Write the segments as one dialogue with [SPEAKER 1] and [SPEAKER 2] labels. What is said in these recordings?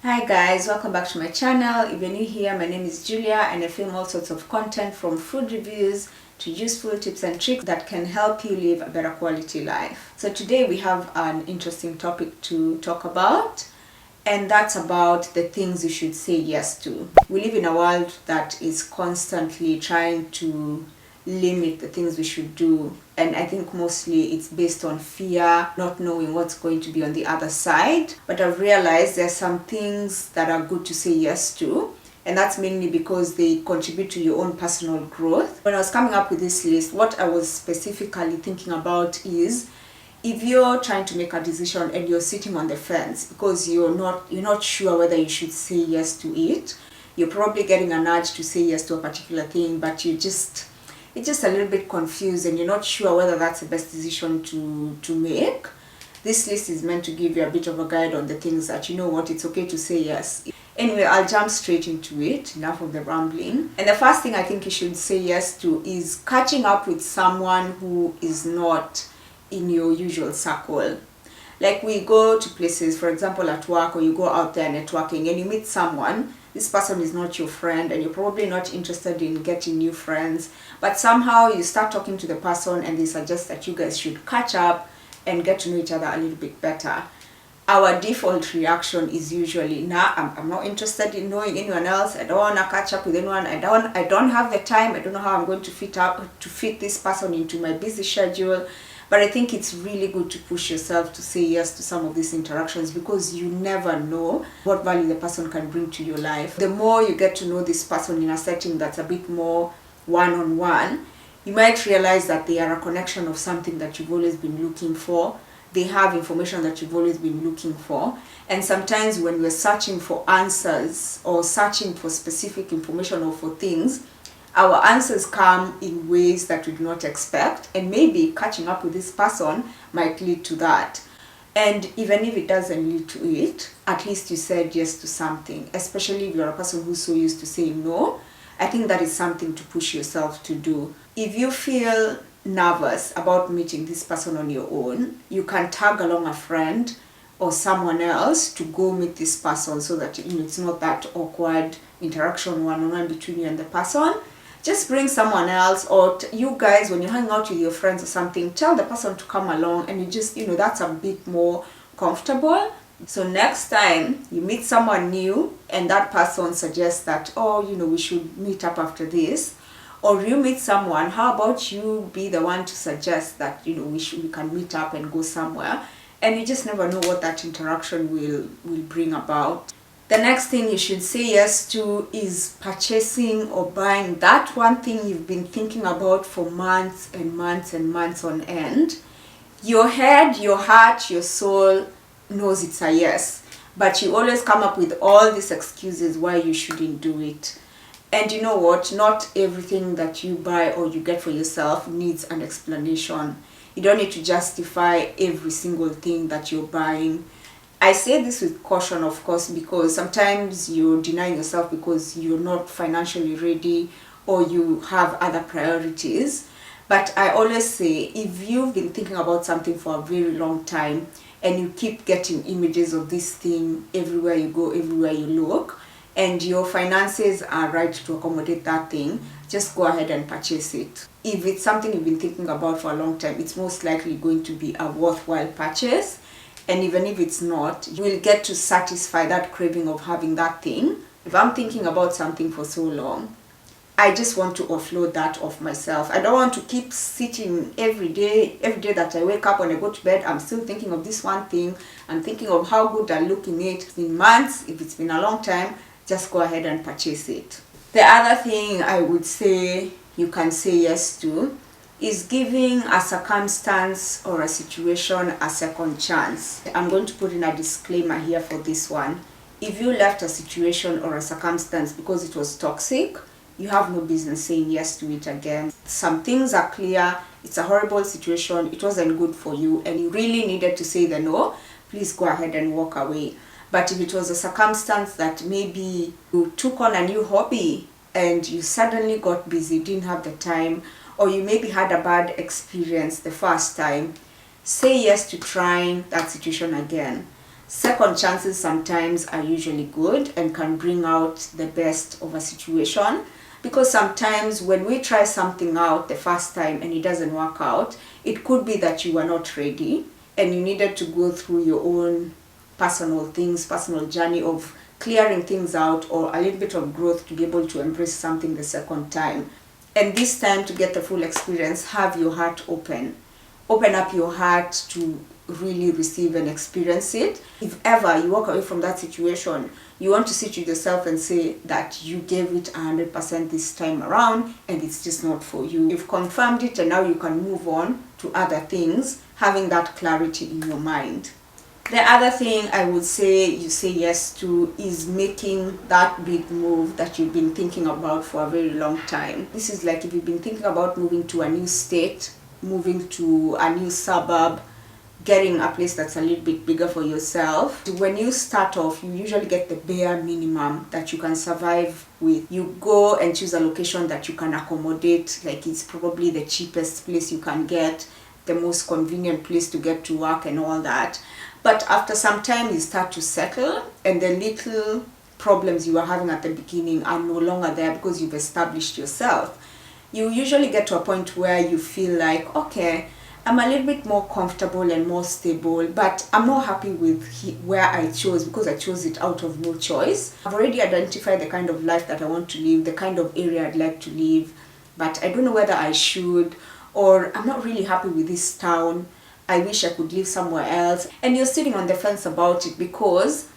[SPEAKER 1] Hi guys, welcome back to my channel. If you're new here, my name is Julia and I film all sorts of content from food reviews to useful tips and tricks that can help you live a better quality life. So today we have an interesting topic to talk about, and that's about the things you should say yes to. We live in a world that is constantly trying to limit the things we should do, and I think mostly it's based on fear, not knowing what's going to be on the other side. But I've realized there's some things that are good to say yes to, and that's mainly because they contribute to your own personal growth. When I was coming up with this list, what I was specifically thinking about is if you're trying to make a decision and you're sitting on the fence because you're not sure whether you should say yes to it. You're probably getting an urge to say yes to a particular thing, but you're just a little bit confused and you're not sure whether that's the best decision to make. This list is meant to give you a bit of a guide on the things that it's okay to say yes. Anyway, I'll jump straight into it, enough of the rambling. And the first thing I think you should say yes to is catching up with someone who is not in your usual circle. Like, we go to places, for example at work, or you go out there networking and you meet someone. This person is not your friend and you're probably not interested in getting new friends, but somehow you start talking to the person and they suggest that you guys should catch up and get to know each other a little bit better. Our default reaction is usually, nah, I'm not interested in knowing anyone else. I don't want to catch up with anyone. I don't have the time. I don't know how I'm going to fit this person into my busy schedule. But I think it's really good to push yourself to say yes to some of these interactions, because you never know what value the person can bring to your life. The more you get to know this person in a setting that's a bit more one-on-one, you might realize that they are a connection of something that you've always been looking for. They have information that you've always been looking for. And sometimes when we're searching for answers or searching for specific information or for things, our answers come in ways that we do not expect, and maybe catching up with this person might lead to that. And even if it doesn't lead to it, at least you said yes to something, especially if you're a person who's so used to saying no. I think that is something to push yourself to do. If you feel nervous about meeting this person on your own, you can tag along a friend or someone else to go meet this person, so that it's not that awkward interaction one-on-one between you and the person. Just bring someone else, or you guys, when you hang out with your friends or something, tell the person to come along, and you just, that's a bit more comfortable. So next time you meet someone new and that person suggests that, we should meet up after this, or you meet someone, how about you be the one to suggest that, we can meet up and go somewhere, and you just never know what that interaction will bring about. The next thing you should say yes to is purchasing or buying that one thing you've been thinking about for months and months and months on end. Your head, your heart, your soul knows it's a yes, but you always come up with all these excuses why you shouldn't do it. And you know what? Not everything that you buy or you get for yourself needs an explanation. You don't need to justify every single thing that you're buying. I say this with caution, of course, because sometimes you're denying yourself because you're not financially ready or you have other priorities. But I always say, if you've been thinking about something for a very long time and you keep getting images of this thing everywhere you go, everywhere you look, and your finances are right to accommodate that thing, just go ahead and purchase it. If it's something you've been thinking about for a long time, it's most likely going to be a worthwhile purchase. And even if it's not, you will get to satisfy that craving of having that thing. If I'm thinking about something for so long, I just want to offload that off myself. I don't want to keep sitting every day that I wake up, when I go to bed, I'm still thinking of this one thing. I'm thinking of how good I look in it. It's been months, if it's been a long time, just go ahead and purchase it. The other thing I would say you can say yes to is giving a circumstance or a situation a second chance. I'm going to put in a disclaimer here for this one. If you left a situation or a circumstance because it was toxic, you have no business saying yes to it again. Some things are clear. It's a horrible situation. It wasn't good for you and you really needed to say the no. Please go ahead and walk away. But if it was a circumstance that maybe you took on a new hobby and you suddenly got busy, didn't have the time, or you maybe had a bad experience the first time, say yes to trying that situation again. Second chances sometimes are usually good and can bring out the best of a situation, because sometimes when we try something out the first time and it doesn't work out, it could be that you were not ready and you needed to go through your own personal journey of clearing things out, or a little bit of growth to be able to embrace something the second time. And this time, to get the full experience, have your heart open. Open up your heart to really receive and experience it. If ever you walk away from that situation, you want to sit with yourself and say that you gave it 100% this time around and it's just not for you. You've confirmed it and now you can move on to other things, having that clarity in your mind. The other thing I would say you say yes to is making that big move that you've been thinking about for a very long time. This is like if you've been thinking about moving to a new state, moving to a new suburb, getting a place that's a little bit bigger for yourself. When you start off, you usually get the bare minimum that you can survive with. You go and choose a location that you can accommodate, like it's probably the cheapest place you can get, the most convenient place to get to work and all that. But after some time, you start to settle, and the little problems you were having at the beginning are no longer there because you've established yourself. You usually get to a point where you feel like, okay, I'm a little bit more comfortable and more stable, but I'm not happy with where I chose, because I chose it out of no choice. I've already identified the kind of life that I want to live, the kind of area I'd like to live, but I don't know whether I should, or I'm not really happy with this town. I wish I could live somewhere else. And you're sitting on the fence about it because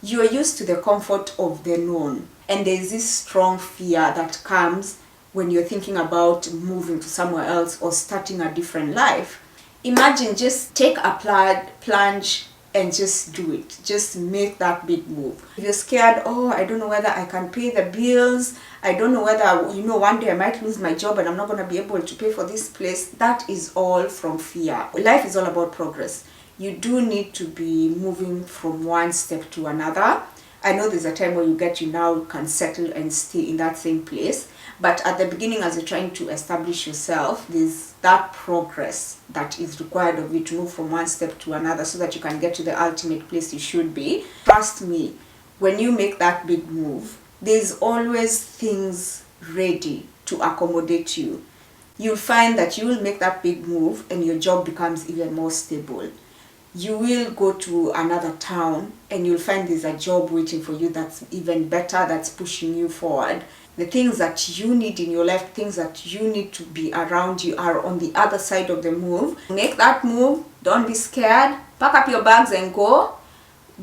[SPEAKER 1] you're used to the comfort of the known. And there's this strong fear that comes when you're thinking about moving to somewhere else or starting a different life. Imagine, just take a plunge and just do it. Just make that big move. If you're scared, oh, I don't know whether I can pay the bills, I don't know whether, one day I might lose my job and I'm not going to be able to pay for this place. That is all from fear. Life is all about progress. You do need to be moving from one step to another. I know there's a time where you now can settle and stay in that same place. But at the beginning, as you're trying to establish yourself, there's that progress that is required of you to move from one step to another so that you can get to the ultimate place you should be. Trust me, when you make that big move, there's always things ready to accommodate you. You'll find that you will make that big move and your job becomes even more stable. You will go to another town and you'll find there's a job waiting for you that's even better, that's pushing you forward. The things that you need in your life, things that you need to be around you are on the other side of the move. Make that move. Don't be scared. Pack up your bags and go.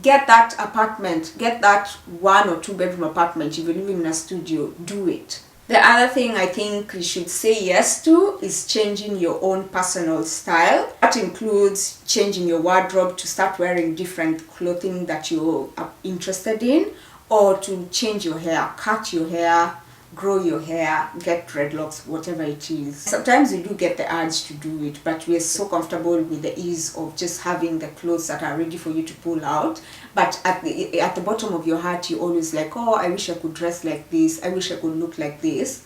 [SPEAKER 1] Get that apartment. Get that 1 or 2 bedroom apartment. If you're living in a studio, do it. The other thing I think you should say yes to is changing your own personal style. That includes changing your wardrobe to start wearing different clothing that you are interested in, or to change your hair, cut your hair, grow your hair, get dreadlocks, whatever it is. Sometimes we do get the urge to do it, but we are so comfortable with the ease of just having the clothes that are ready for you to pull out. But at the bottom of your heart, you're always like, oh, I wish I could dress like this. I wish I could look like this.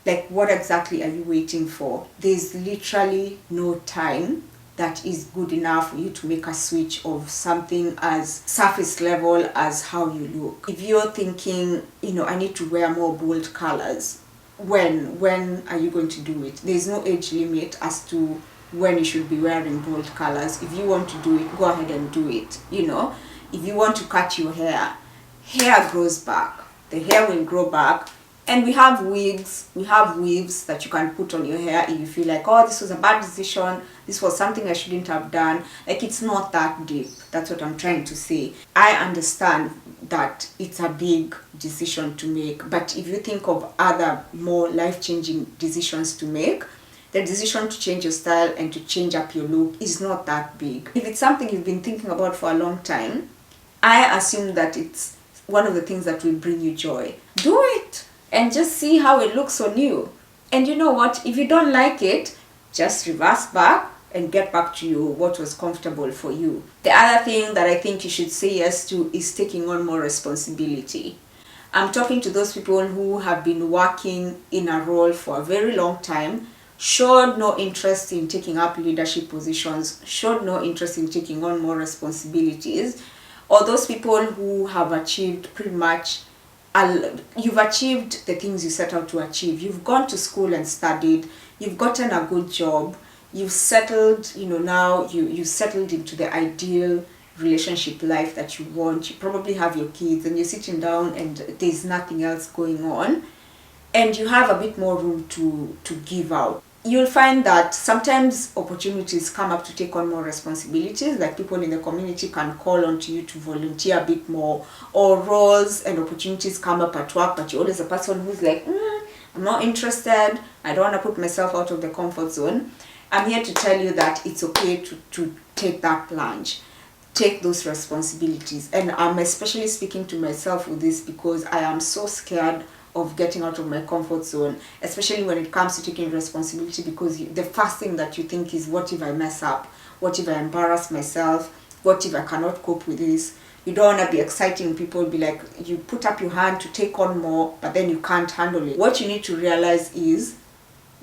[SPEAKER 1] Like, what exactly are you waiting for? There's literally no time that is good enough for you to make a switch of something as surface level as how you look. If you're thinking, I need to wear more bold colors, when are you going to do it? There's no age limit as to when you should be wearing bold colors. If you want to do it, go ahead and do it. If you want to cut your hair grows back. The hair will grow back. And we have wigs, weaves that you can put on your hair if you feel like, oh, this was a bad decision, this was something I shouldn't have done. Like, it's not that deep. That's what I'm trying to say. I understand that it's a big decision to make, but if you think of other more life-changing decisions to make, the decision to change your style and to change up your look is not that big. If it's something you've been thinking about for a long time, I assume that it's one of the things that will bring you joy. Do it! And just see how it looks on you. And you know what? If you don't like it, just reverse back and get back to what was comfortable for you. The other thing that I think you should say yes to is taking on more responsibility. I'm talking to those people who have been working in a role for a very long time, showed no interest in taking up leadership positions, showed no interest in taking on more responsibilities, or those people who have achieved pretty much, you've achieved the things you set out to achieve. You've gone to school and studied, you've gotten a good job, you've settled, now you settled into the ideal relationship life that you want. You probably have your kids and you're sitting down and there's nothing else going on, and you have a bit more room to give out. You'll find that sometimes opportunities come up to take on more responsibilities, like people in the community can call on to you to volunteer a bit more, or roles and opportunities come up at work, but you're always a person who's like, I'm not interested, I don't want to put myself out of the comfort zone. I'm here to tell you that it's okay to take that plunge, take those responsibilities. And I'm especially speaking to myself with this because I am so scared of getting out of my comfort zone, especially when it comes to taking responsibility, because the first thing that you think is, what if I mess up? What if I embarrass myself? What if I cannot cope with this? You don't want to be exciting people, be like, you put up your hand to take on more, but then you can't handle it. What you need to realize is,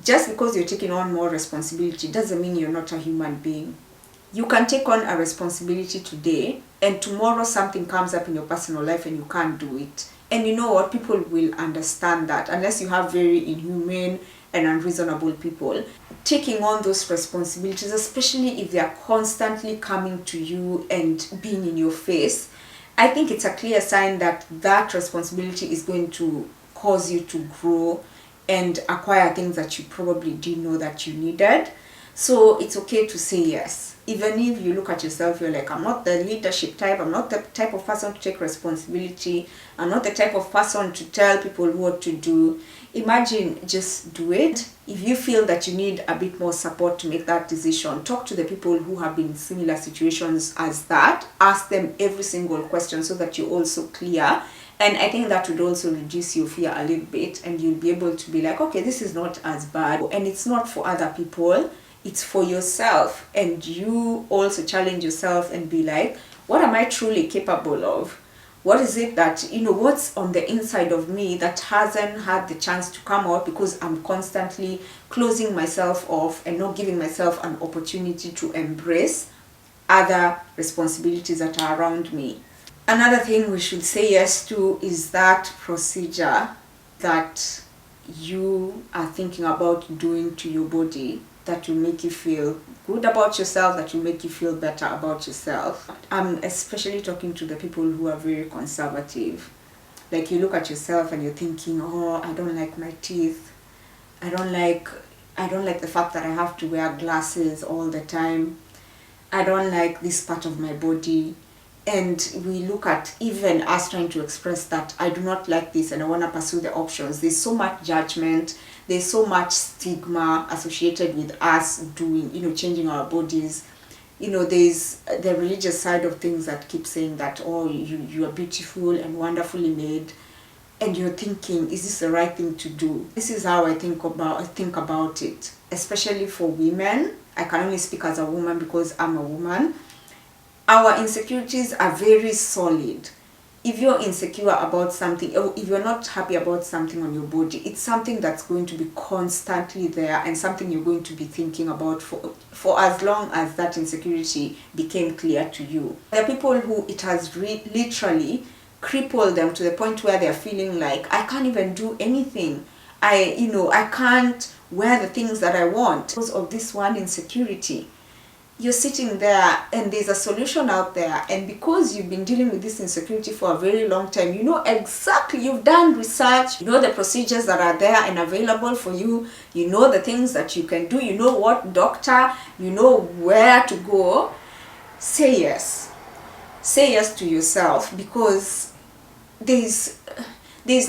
[SPEAKER 1] just because you're taking on more responsibility doesn't mean you're not a human being. You can take on a responsibility today, and tomorrow something comes up in your personal life and you can't do it. And you know what? People will understand that, unless you have very inhumane and unreasonable people. Taking on those responsibilities, especially if they are constantly coming to you and being in your face, I think it's a clear sign that that responsibility is going to cause you to grow and acquire things that you probably didn't know that you needed. So it's okay to say yes. Even if you look at yourself, you're like, I'm not the leadership type, I'm not the type of person to take responsibility, I'm not the type of person to tell people what to do. Imagine, just do it. If you feel that you need a bit more support to make that decision, talk to the people who have been in similar situations as that. Ask them every single question so that you're also clear. And I think that would also reduce your fear a little bit, and you'll be able to be like, okay, this is not as bad, and it's not for other people, it's for yourself. And you also challenge yourself and be like, what am I truly capable of? What is it that, what's on the inside of me that hasn't had the chance to come out because I'm constantly closing myself off and not giving myself an opportunity to embrace other responsibilities that are around me. Another thing we should say yes to is that procedure that you are thinking about doing to your body that will make you feel good about yourself, that will make you feel better about yourself. I'm especially talking to the people who are very conservative. Like, you look at yourself and you're thinking, oh, I don't like my teeth. I don't like the fact that I have to wear glasses all the time. I don't like this part of my body. And we look at even us trying to express that I do not like this and I want to pursue the options. There's so much judgment, there's so much stigma associated with us doing, changing our bodies. There's the religious side of things that keep saying that, oh, you are beautiful and wonderfully made. And you're thinking, is this the right thing to do? This is how I think about it, especially for women. I can only speak as a woman because I'm a woman. Our insecurities are very solid. If you're insecure about something, or if you're not happy about something on your body, it's something that's going to be constantly there and something you're going to be thinking about for as long as that insecurity became clear to you. There are people who it has literally crippled them to the point where they're feeling like, I can't even do anything. I can't wear the things that I want because of this one insecurity. You're sitting there and there's a solution out there, and because you've been dealing with this insecurity for a very long time, exactly, you've done research, the procedures that are there and available for you, the things that you can do, what doctor, where to go. Say yes to yourself, because there's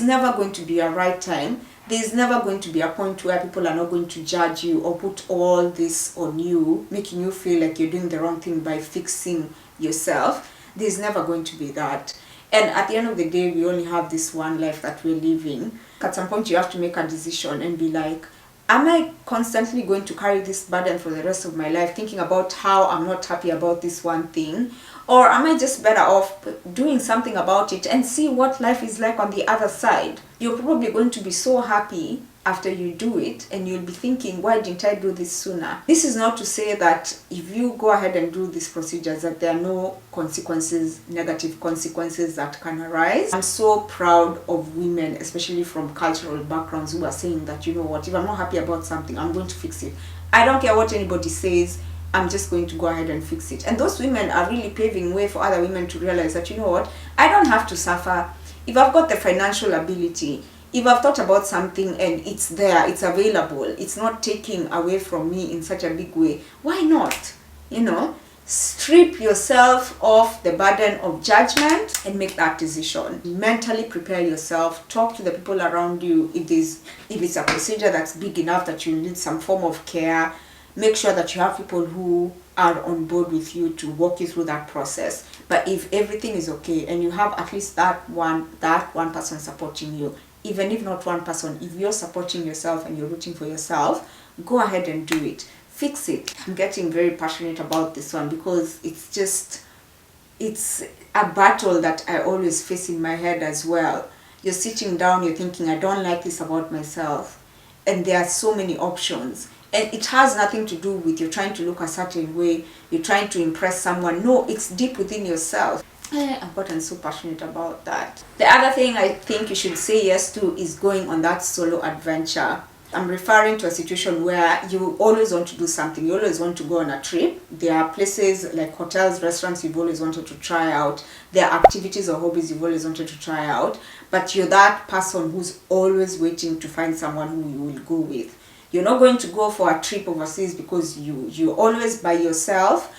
[SPEAKER 1] never going to be a right time. There's never going to be a point where people are not going to judge you or put all this on you, making you feel like you're doing the wrong thing by fixing yourself. There's never going to be that. And at the end of the day, we only have this one life that we're living. At some point, you have to make a decision and be like, am I constantly going to carry this burden for the rest of my life, thinking about how I'm not happy about this one thing? Or am I just better off doing something about it and see what life is like on the other side? You're probably going to be so happy after you do it, and you'll be thinking, why didn't I do this sooner? This is not to say that if you go ahead and do these procedures that there are no consequences, negative consequences that can arise. I'm so proud of women, especially from cultural backgrounds, who are saying that, you know what, if I'm not happy about something, I'm going to fix it. I don't care what anybody says, I'm just going to go ahead and fix it. And those women are really paving way for other women to realize that, you know what, I don't have to suffer. If I've got the financial ability, if I've thought about something and it's there, it's available, it's not taking away from me in such a big way, why not? You know, strip yourself of the burden of judgment and make that decision. Mentally prepare yourself, talk to the people around you. If it's a procedure that's big enough that you need some form of care, make sure that you have people who are on board with you to walk you through that process. But if everything is okay and you have at least that one person supporting you, even if not one person, if you're supporting yourself and you're rooting for yourself, go ahead and do it. Fix it. I'm getting very passionate about this one because it's a battle that I always face in my head as well. You're sitting down, you're thinking, I don't like this about myself. And there are so many options. And it has nothing to do with you're trying to look a certain way, you're trying to impress someone. No, it's deep within yourself. I've gotten so passionate about that. The other thing I think you should say yes to is going on that solo adventure. I'm referring to a situation where you always want to do something. You always want to go on a trip. There are places like hotels, restaurants you've always wanted to try out. There are activities or hobbies you've always wanted to try out. But you're that person who's always waiting to find someone who you will go with. You're not going to go for a trip overseas because you're always by yourself.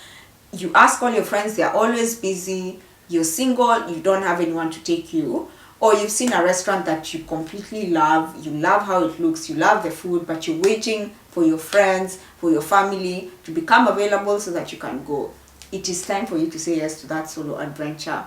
[SPEAKER 1] You ask all your friends, they're always busy. You're single, you don't have anyone to take you. Or you've seen a restaurant that you completely love, you love how it looks, you love the food, but you're waiting for your friends, for your family to become available so that you can go. It is time for you to say yes to that solo adventure.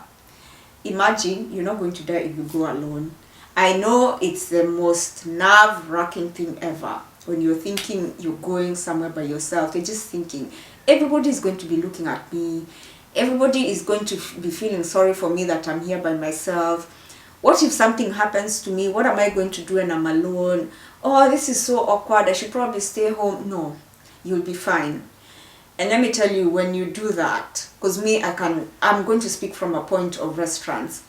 [SPEAKER 1] Imagine you're not going to die if you go alone. I know it's the most nerve-wracking thing ever when you're thinking you're going somewhere by yourself. You're just thinking, everybody is going to be looking at me. Everybody is going to be feeling sorry for me that I'm here by myself. What if something happens to me? What am I going to do when I'm alone? Oh, this is so awkward. I should probably stay home. No, you'll be fine. And let me tell you, when you do that, because I'm going to speak from a point of restaurants.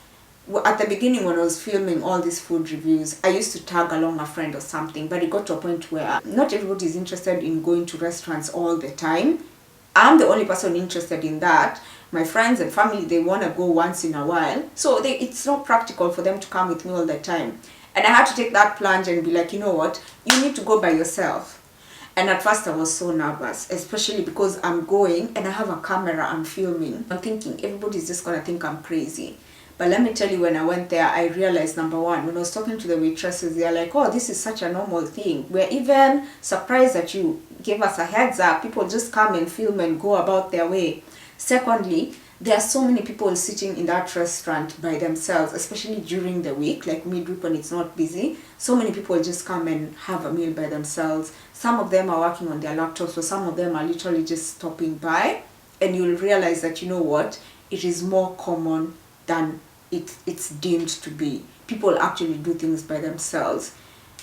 [SPEAKER 1] At the beginning when I was filming all these food reviews, I used to tag along a friend or something, but it got to a point where not everybody is interested in going to restaurants all the time. I'm the only person interested in that. My friends and family, they want to go once in a while. So it's not practical for them to come with me all the time. And I had to take that plunge and be like, you know what? You need to go by yourself. And at first I was so nervous, especially because I'm going and I have a camera, I'm filming. I'm thinking everybody's just going to think I'm crazy. But let me tell you, when I went there, I realized, number one, when I was talking to the waitresses, they're like, oh, this is such a normal thing. We're even surprised that you gave us a heads up. People just come and film and go about their way. Secondly, there are so many people sitting in that restaurant by themselves, especially during the week, like midweek when it's not busy. So many people just come and have a meal by themselves. Some of them are working on their laptops, so some of them are literally just stopping by. And you'll realize that, you know what, it is more common than it's deemed to be. People actually do things by themselves.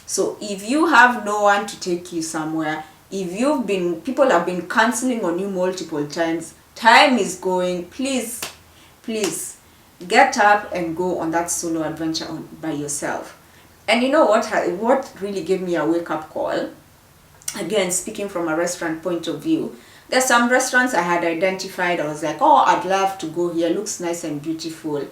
[SPEAKER 1] So if you have no one to take you somewhere, people have been cancelling on you multiple times, time is going, please get up and go on that solo adventure by yourself. And you know what really gave me a wake-up call? Again, speaking from a restaurant point of view, there's some restaurants I had identified. I was like, oh, I'd love to go here, looks nice and beautiful.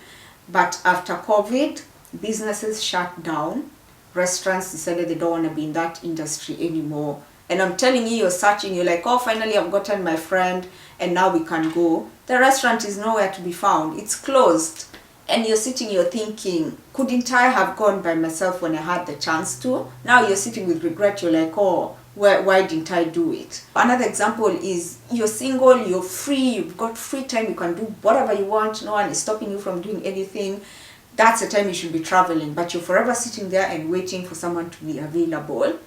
[SPEAKER 1] But after COVID, businesses shut down. Restaurants decided they don't want to be in that industry anymore. And I'm telling you, you're searching, you're like, oh, finally I've gotten my friend and now we can go. The restaurant is nowhere to be found. It's closed. And you're sitting, you're thinking, couldn't I have gone by myself when I had the chance to? Now you're sitting with regret. You're like, oh, why didn't I do it? Another example is you're single, you're free, you've got free time, you can do whatever you want, no one is stopping you from doing anything. That's the time you should be traveling, but you're forever sitting there and waiting for someone to be available.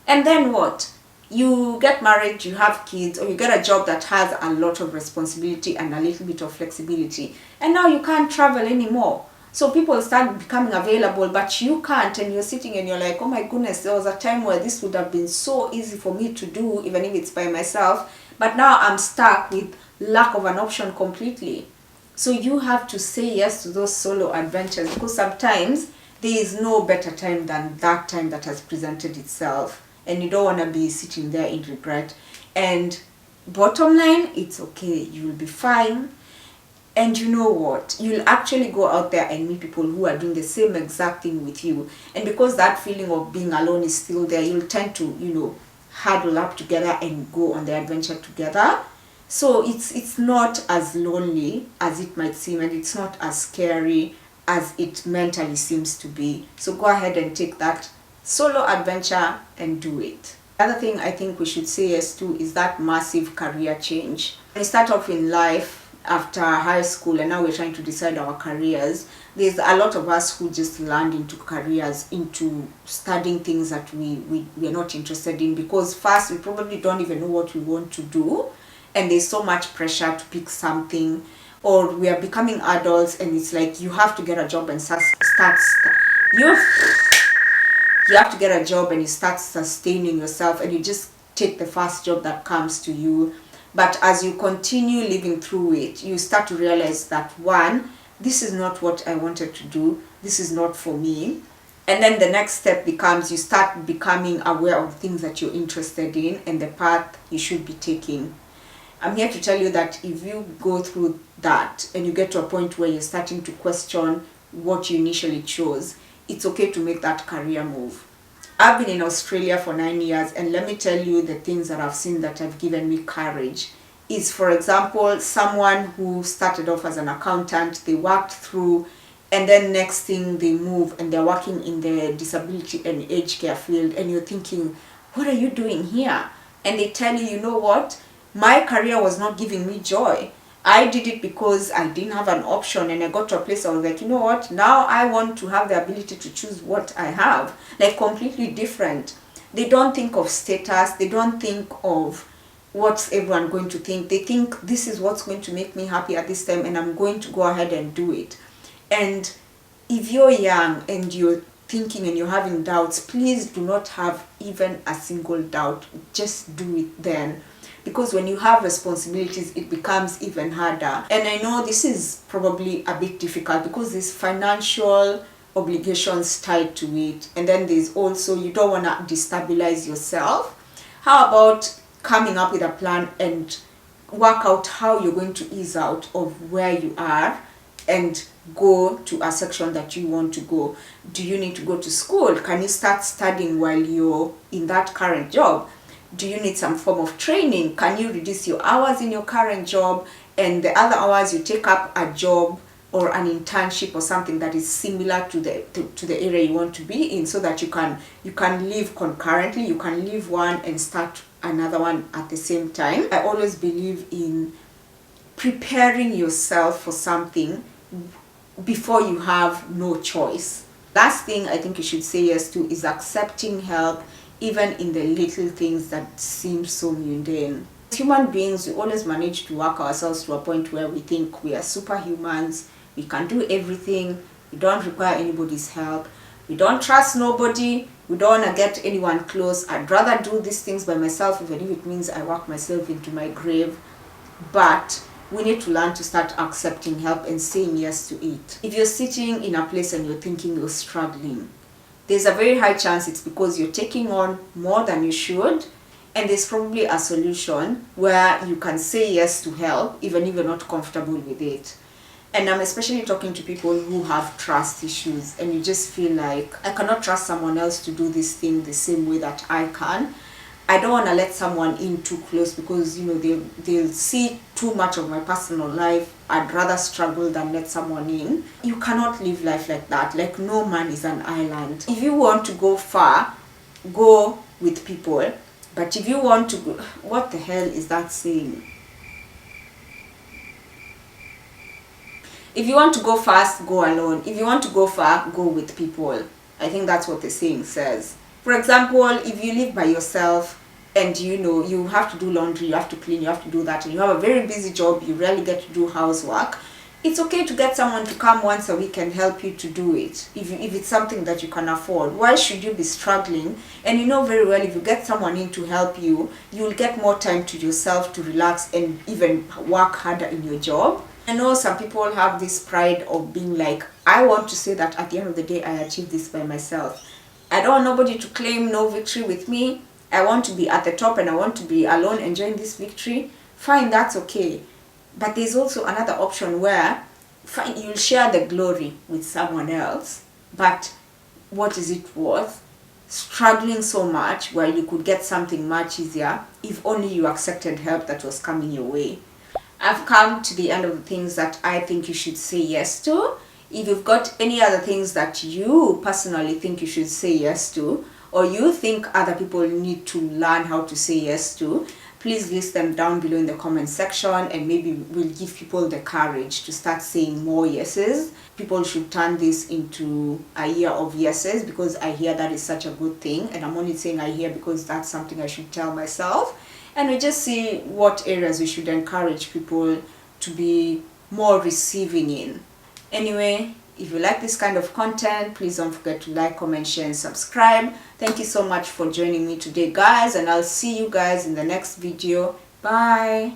[SPEAKER 1] And then what? You get married, you have kids, or you get a job that has a lot of responsibility and a little bit of flexibility, and now you can't travel anymore. So people start becoming available, but you can't, and you're sitting and you're like, oh my goodness, there was a time where this would have been so easy for me to do, even if it's by myself, but now I'm stuck with lack of an option completely. So you have to say yes to those solo adventures, because sometimes there is no better time than that time that has presented itself, and you don't want to be sitting there in regret. And bottom line, it's okay, you'll be fine. And you know what? You'll actually go out there and meet people who are doing the same exact thing with you. And because that feeling of being alone is still there, you'll tend to, huddle up together and go on the adventure together. So it's not as lonely as it might seem, and it's not as scary as it mentally seems to be. So go ahead and take that solo adventure and do it. The other thing I think we should say yes to is that massive career change. When you start off in life, after high school, and now we're trying to decide our careers, there's a lot of us who just land into careers, into studying things that we are not interested in, because first, we probably don't even know what we want to do, and there's so much pressure to pick something, or we are becoming adults and it's like you have to get a job and you have to get a job and you start sustaining yourself, and you just take the first job that comes to you. But as you continue living through it, you start to realize that, one, this is not what I wanted to do. This is not for me. And then the next step becomes you start becoming aware of things that you're interested in and the path you should be taking. I'm here to tell you that if you go through that and you get to a point where you're starting to question what you initially chose, it's okay to make that career move. I've been in Australia for 9 years, and let me tell you the things that I've seen that have given me courage is, for example, someone who started off as an accountant, they worked through, and then next thing they move and they're working in the disability and aged care field, and you're thinking, what are you doing here? And they tell you, you know what, my career was not giving me joy. I did it because I didn't have an option, and I got to a place I was like, you know what, now I want to have the ability to choose what I have. Like, completely different. They don't think of status. They don't think of what's everyone going to think. They think this is what's going to make me happy at this time, and I'm going to go ahead and do it. And if you're young and you're thinking and you're having doubts, please do not have even a single doubt. Just do it then. Because when you have responsibilities, it becomes even harder. And I know this is probably a bit difficult because there's financial obligations tied to it. And then there's also, you don't want to destabilize yourself. How about coming up with a plan and work out how you're going to ease out of where you are and go to a section that you want to go? Do you need to go to school? Can you start studying while you're in that current job? Do you need some form of training? Can you reduce your hours in your current job, and the other hours you take up a job or an internship or something that is similar to the area you want to be in, so that you can live concurrently, you can leave one and start another one at the same time. I always believe in preparing yourself for something before you have no choice. Last thing I think you should say yes to is accepting help, even in the little things that seem so mundane. As human beings, we always manage to work ourselves to a point where we think we are superhumans, we can do everything, we don't require anybody's help, we don't trust nobody, we don't want to get anyone close. I'd rather do these things by myself, even if it means I work myself into my grave. But we need to learn to start accepting help and saying yes to it. If you're sitting in a place and you're thinking you're struggling, there's a very high chance it's because you're taking on more than you should, and there's probably a solution where you can say yes to help even if you're not comfortable with it. And I'm especially talking to people who have trust issues, and you just feel like, I cannot trust someone else to do this thing the same way that I can. I don't want to let someone in too close because, they'll see too much of my personal life. I'd rather struggle than let someone in. You cannot live life like that. Like, no man is an island. If you want to go far, go with people. But if you want to go, what the hell is that saying? If you want to go fast, go alone. If you want to go far, go with people. I think that's what the saying says. For example, if you live by yourself and you have to do laundry, you have to clean, you have to do that, and you have a very busy job, you rarely get to do housework, it's okay to get someone to come once a week and help you to do it. If it's something that you can afford, why should you be struggling? And you know very well, if you get someone in to help you, you'll get more time to yourself to relax and even work harder in your job. I know some people have this pride of being like, I want to say that at the end of the day, I achieved this by myself. I don't want nobody to claim no victory with me. I want to be at the top and I want to be alone enjoying this victory. Fine, that's okay. But there's also another option where fine, you'll share the glory with someone else, but what is it worth? Struggling so much where you could get something much easier if only you accepted help that was coming your way. I've come to the end of the things that I think you should say yes to. If you've got any other things that you personally think you should say yes to, or you think other people need to learn how to say yes to, please list them down below in the comment section, and maybe we'll give people the courage to start saying more yeses. People should turn this into a year of yeses, because I hear that is such a good thing, and I'm only saying I hear because that's something I should tell myself. And we just see what areas we should encourage people to be more receiving in. Anyway, if you like this kind of content, please don't forget to like, comment, share, and subscribe. Thank you so much for joining me today, guys, and I'll see you guys in the next video. Bye.